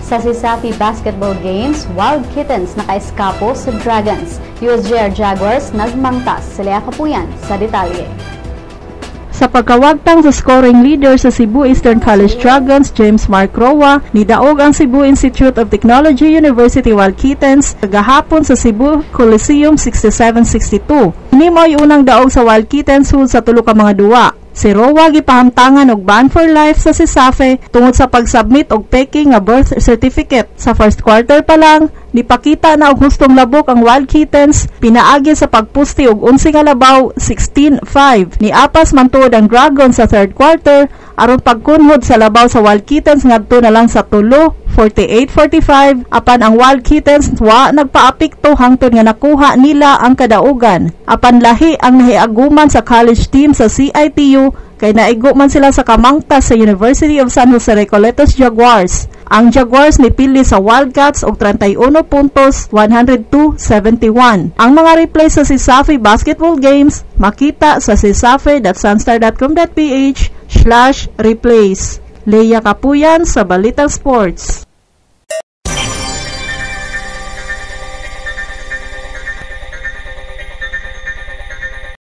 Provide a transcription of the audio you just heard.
Sa CISAFI Basketball Games, Wild Kittens naka-eskapo sa Dragons. USJR Jaguars nagmangtas. Sila Kapuyan sa detalye. Sa pagkawagtang sa scoring leader sa Cebu Eastern College Dragons, James Mark Roa, nidaog ang Cebu Institute of Technology University Wild Kittens kagahapon sa Cebu Coliseum 67-62. Ini mo'y unang daog sa Wild Kittens sa tulo ka mga duwa. Si Roa gipahamtangan og ban for life sa CISAFI tungod sa pag-submit og peking nga birth certificate. Sa first quarter pa lang, nipakita na og hustong labok ang Wild Kittens, pinaagi sa pagpusti og 11 nga labaw, 16-5. Niapas man tuod ang Dragons sa third quarter aron pagkunhod sa labaw sa Wild Kittens ngadto na lang sa tulo, 48-45. Apan ang Wild Kittens wa nagpaapikto hangtod nga nakuha nila ang kadaugan. Apan lahi ang nahiaguman sa college team sa CITU kay naigo man sila sa kamangtas sa University of San Jose Recoletos Jaguars. Ang Jaguars nipili sa Wildcats og 31 puntos, 102-71. Ang mga replay sa CISAFI Basketball Games makita sa cisafi.sunstar.com.ph/replays. Leia Kapuyan sa Balitang Sports.